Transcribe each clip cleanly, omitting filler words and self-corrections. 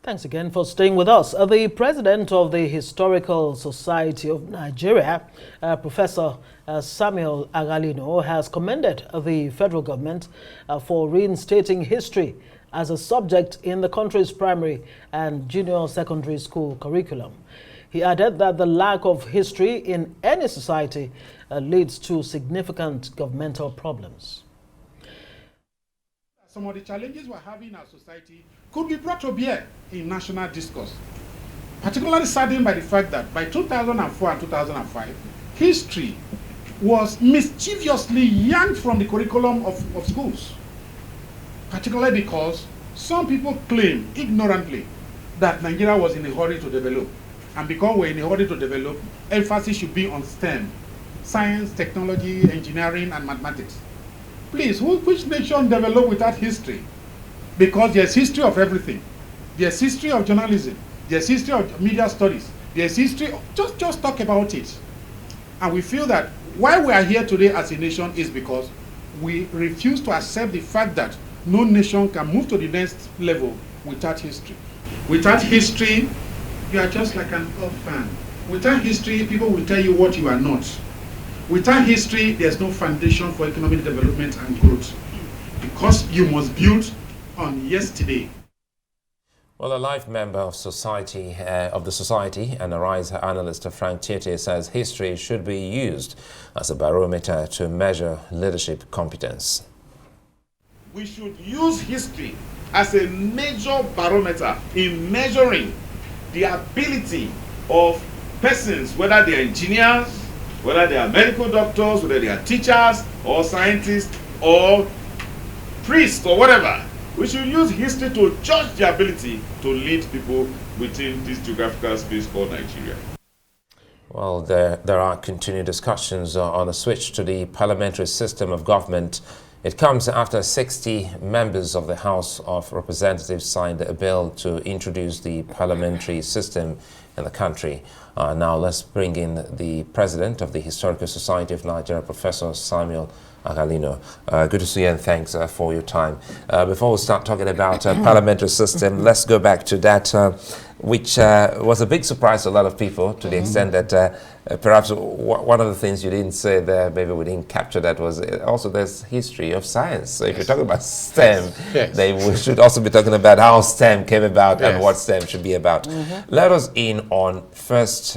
Thanks again for staying with us. The president of the Historical Society of Nigeria, Professor Samuel Aghalino, has commended the federal government for reinstating history as a subject in the country's primary and junior secondary school curriculum. He added that the lack of history in any society leads to significant governmental problems. Some of the challenges we're having in our society could be brought to bear in national discourse, particularly saddened by the fact that by 2004 and 2005, history was mischievously yanked from the curriculum of schools, particularly because some people claim ignorantly that Nigeria was in a hurry to develop. And because we're in a hurry to develop, emphasis should be on STEM, science, technology, engineering, and mathematics. Please, which nation developed without history? Because there's history of everything. There's history of journalism. There's history of media studies. There's history of, just talk about it. And we feel that why we are here today as a nation is because we refuse to accept the fact that no nation can move to the next level without history. Without history, you are just like an orphan. Without history, people will tell you what you are not. Without history, there's no foundation for economic development and growth, because you must build on yesterday. Well, a life member of the society and a RISE analyst, Frank Tietie, says history should be used as a barometer to measure leadership competence. We should use history as a major barometer in measuring the ability of persons, whether they are engineers, whether they are medical doctors, whether they are teachers or scientists or priests or whatever. We should use history to judge the ability to lead people within this geographical space called Nigeria. Well, there are continued discussions on a switch to the parliamentary system of government. It comes after 60 members of the House of Representatives signed a bill to introduce the parliamentary system in the country. Now let's bring in the president of the Historical Society of Nigeria, Professor Samuel Aghalino. Good to see you and thanks for your time. Before we start talking about parliamentary system, let's go back to that which was a big surprise to a lot of people, to the extent that perhaps one of the things you didn't say there, maybe we didn't capture that, was also there's history of science. So if you're talking about STEM, then we should also be talking about how STEM came about and what STEM should be about. Let us in on first,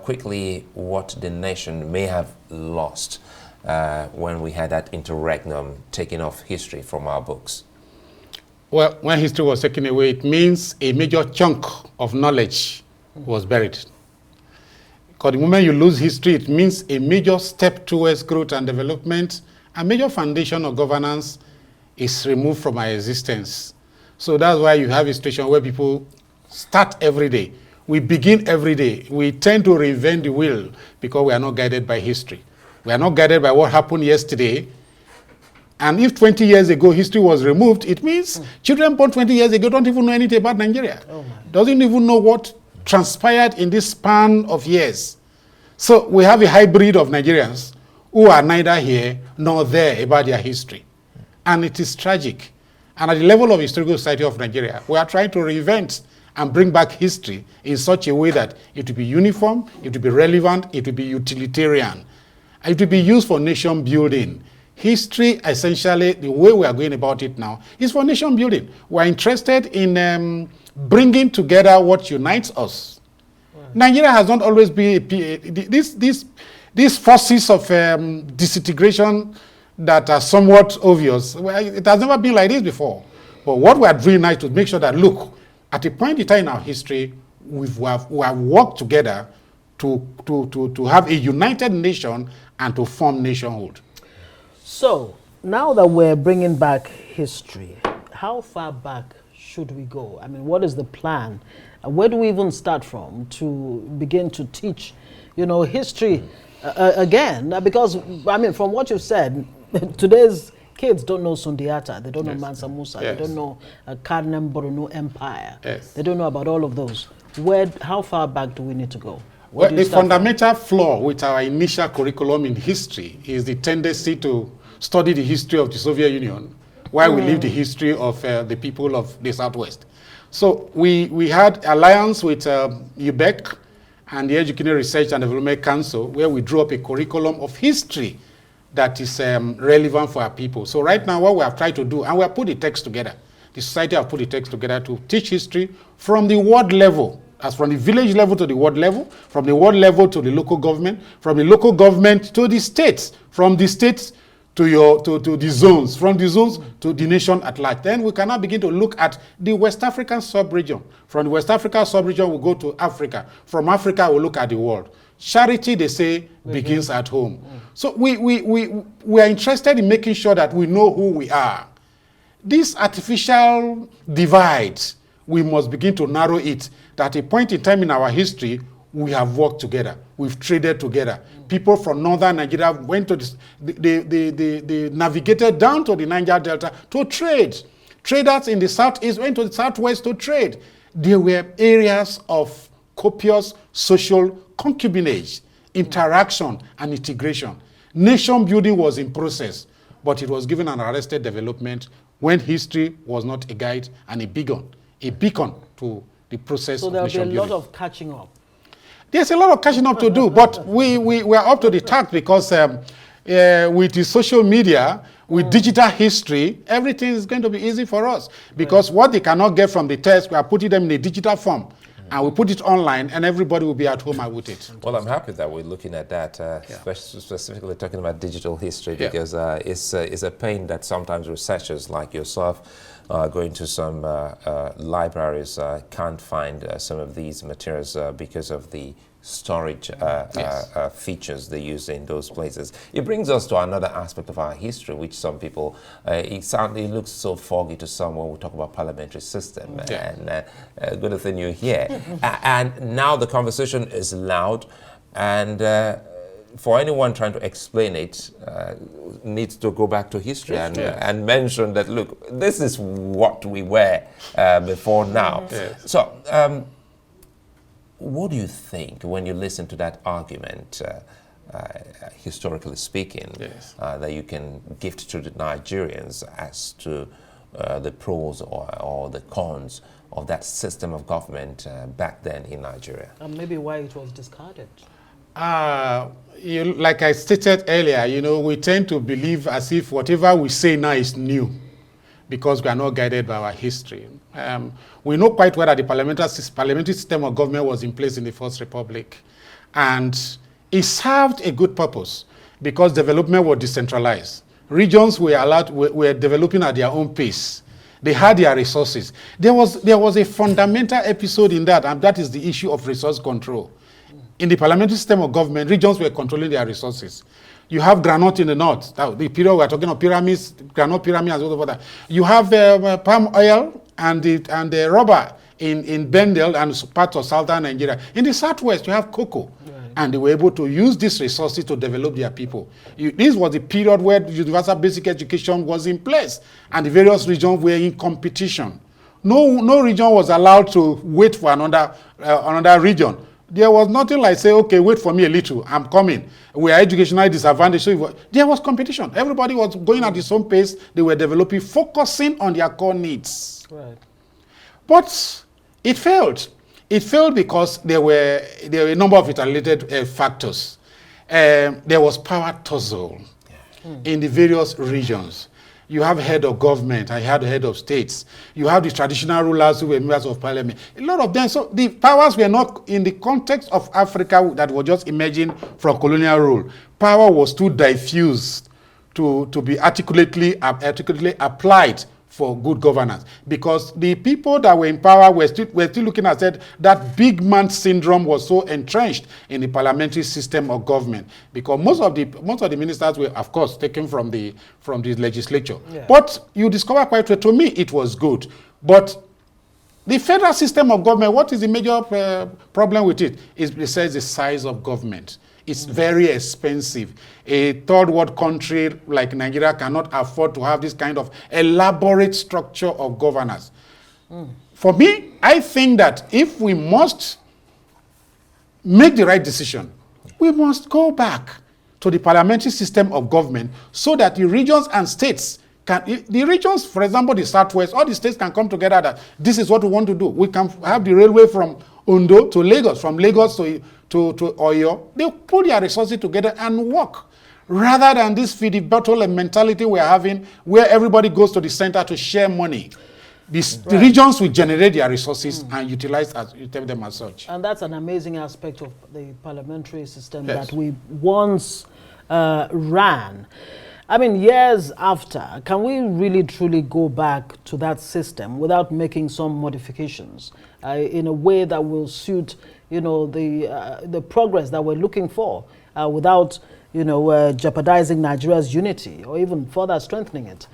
quickly, what the nation may have lost when we had that interregnum taking off history from our books. Well, when history was taken away, it means a major chunk of knowledge was buried. Because the moment you lose history, it means a major step towards growth and development, a major foundation of governance is removed from our existence. So that's why you have a situation where people start every day. We begin every day. We tend to reinvent the wheel because we are not guided by history. We are not guided by what happened yesterday. And if 20 years ago history was removed, it means children born 20 years ago don't even know anything about Nigeria. Doesn't even know what transpired in this span of years. So we have a hybrid of Nigerians who are neither here nor there about their history. And it is tragic. And at the level of Historical Society of Nigeria, we are trying to reinvent and bring back history in such a way that it will be uniform, it will be relevant, it will be utilitarian. It will be used for nation building. History, essentially, the way we are going about it now, is for nation building. We are interested in bringing together what unites us. Nigeria has not always been these forces of disintegration that are somewhat obvious. It has never been like this before. But what we are doing now is to make sure that, look, at a point in time in our history, we have worked together to have a united nation and to form nationhood. So, now that we're bringing back history, how far back should we go? I mean, what is the plan? Where do we even start from to begin to teach, history again? Because, I mean, from what you've said, today's kids don't know Sundiata, they don't know Mansa Musa, they don't know Karnem Borno Empire. They don't know about all of those. How far back do we need to go? Well, the fundamental flaw with our initial curriculum in history is the tendency to study the history of the Soviet Union while we leave the history of the people of the Southwest. So we had alliance with UBEC and the Educational Research and Development Council, where we drew up a curriculum of history that is relevant for our people. So right now what we have tried to do, and we have put the text together, the society have put the text together to teach history from the ward level, as from the village level to the ward level, from the ward level to the local government, from the local government to the states, from the states to the zones, from the zones to the nation at large. Then we can now begin to look at the West African sub-region. From the West African sub-region, we go to Africa. From Africa, we look at the world. Charity, they say, begins at home. So we are interested in making sure that we know who we are. This artificial divide, we must begin to narrow it. That at a point in time in our history, we have worked together. We've traded together. People from northern Nigeria went to they navigated down to the Niger Delta to trade. Traders in the southeast went to the southwest to trade. There were areas of copious social concubinage, interaction, and integration. Nation building was in process, but it was given an arrested development when history was not a guide and a beacon to the process of nation building. So there'll be a lot of catching up. There's a lot of catching up to do, but we're up to the task because with the social media, with digital history, everything is going to be easy for us. Because what they cannot get from the test, we are putting them in a digital form. And we put it online, and everybody will be at home with it. Well, I'm happy that we're looking at that, specifically talking about digital history, because it's a pain that sometimes researchers like yourself going to some libraries can't find some of these materials because of the storage features they use in those places. It brings us to another aspect of our history, which some people, it looks so foggy to some when we talk about parliamentary system. And good thing you're here. And now the conversation is loud, and for anyone trying to explain it, needs to go back to history and mention that, look, this is what we were before now. So, what do you think when you listen to that argument, historically speaking, that you can gift to the Nigerians as to the pros or the cons of that system of government back then in Nigeria? And maybe why it was discarded? Like I stated earlier, we tend to believe as if whatever we say now is new because we are not guided by our history. We know quite well that the parliamentary system of government was in place in the First Republic, and it served a good purpose because development was decentralized. Regions were developing at their own pace. They had their resources. There was a fundamental episode in that, and that is the issue of resource control. In the parliamentary system of government, regions were controlling their resources. You have granite in the north. The period we're talking of pyramids, granite pyramids, and all of that. You have palm oil and the rubber in Bendel and parts of southern Nigeria. In the southwest, you have cocoa. And they were able to use these resources to develop their people. This was the period where universal basic education was in place, and the various regions were in competition. No region was allowed to wait for another region. There was nothing like say, okay, wait for me a little, I'm coming. We are educationally disadvantaged. So there was competition. Everybody was going at his own pace. They were developing, focusing on their core needs. Right. But it failed. It failed because there were a number of interrelated factors. There was power tussle in the various regions. You have head of government, I had the head of states. You have the traditional rulers who were members of parliament. A lot of them, so the powers were not in the context of Africa that was just emerging from colonial rule. Power was too diffused to be articulately applied for good governance, because the people that were in power were still looking at that big man syndrome was so entrenched in the parliamentary system of government, because most of the ministers were, of course, taken from the legislature. Yeah. But you discover quite well, to me, it was good. But the federal system of government, what is the major problem with it? It says the size of government. It's very expensive. A third world country like Nigeria cannot afford to have this kind of elaborate structure of governance. For me, I think that if we must make the right decision, we must go back to the parliamentary system of government so that the regions and states can, the regions, for example, the Southwest, all the states can come together that this is what we want to do. We can have the railway from Ondo to Lagos, from Lagos to Oyo. They put their resources together and work. Rather than this feed the battle mentality we're having where everybody goes to the center to share money. The regions will generate their resources and utilize them as such. And that's an amazing aspect of the parliamentary system that we once ran. I mean, years after, can we really truly go back to that system without making some modifications in a way that will suit, you know, the progress that we're looking for without, you know, jeopardizing Nigeria's unity or even further strengthening it?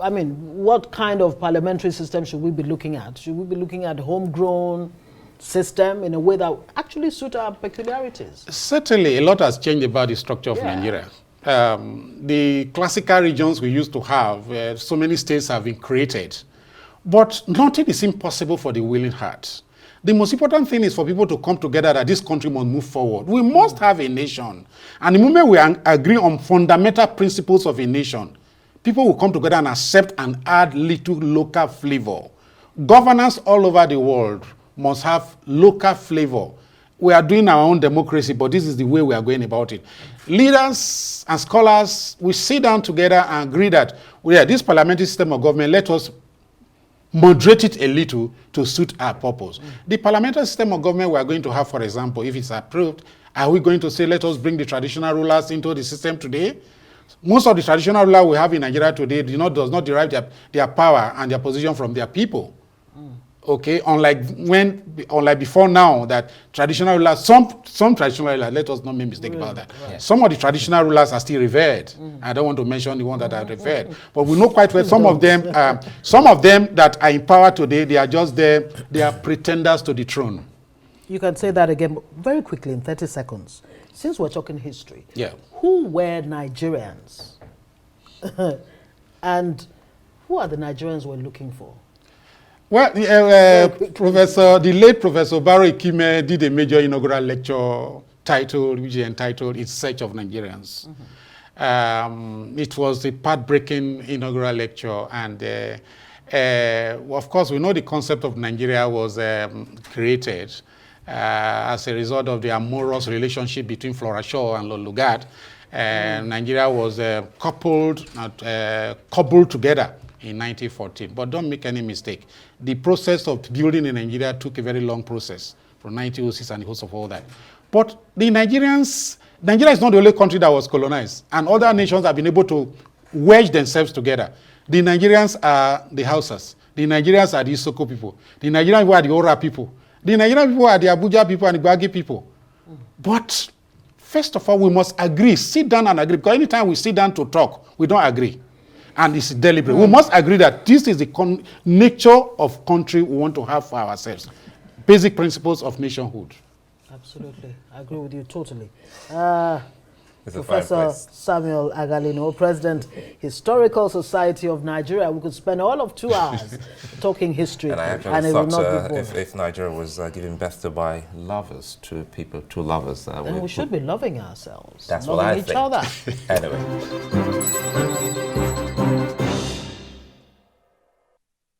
I mean, what kind of parliamentary system should we be looking at? Should we be looking at homegrown system in a way that actually suit our peculiarities? Certainly, a lot has changed about the structure of Nigeria. The classical regions we used to have, so many states have been created. But nothing is impossible for the willing heart. The most important thing is for people to come together that this country must move forward. We must have a nation. And the moment we agree on fundamental principles of a nation, people will come together and accept and add little local flavor. Governance all over the world must have local flavor. We are doing our own democracy, but this is the way we are going about it. Leaders and scholars, we sit down together and agree that this parliamentary system of government, let us moderate it a little to suit our purpose. The parliamentary system of government we are going to have, for example, if it's approved, are we going to say, let us bring the traditional rulers into the system today? Most of the traditional rulers we have in Nigeria today does not derive their power and their position from their people. Okay, unlike before now, that traditional rulers, some traditional rulers, let us not make mistake about that. Right. Some of the traditional rulers are still revered. I don't want to mention the ones that are revered, but we know quite well some of them that are in power today, they are just there, they are pretenders to the throne. You can say that again very quickly in 30 seconds. Since we're talking history, who were Nigerians? And who are the Nigerians we're looking for? Well, the late Professor Baro Ikime did a major inaugural lecture titled, which is entitled "In Search of Nigerians." It was a path-breaking inaugural lecture, and of course, we know the concept of Nigeria was created as a result of the amorous relationship between Flora Shaw and Lord Lugard. Nigeria was coupled together in 1914. But don't make any mistake. The process of building in Nigeria took a very long process from 1906 and the host of all that. But the Nigeria is not the only country that was colonized, and other nations have been able to wedge themselves together. The Nigerians are the Hausas. The Nigerians are the Isoko people. The Nigerian people are the Ora people. The Nigerian people are the Abuja people and the Gbagi people. But first of all, we must agree, sit down and agree, because anytime we sit down to talk, we don't agree. And it's deliberate. We must agree that this is the nature of country we want to have for ourselves. Basic principles of nationhood. Absolutely. I agree with you totally. Professor Samuel Aghalino, President, Historical Society of Nigeria. We could spend all of 2 hours talking history, and I actually thought if Nigeria was giving birth to by lovers, two lovers, then we should be loving ourselves, that's loving what I each think. other. Anyway.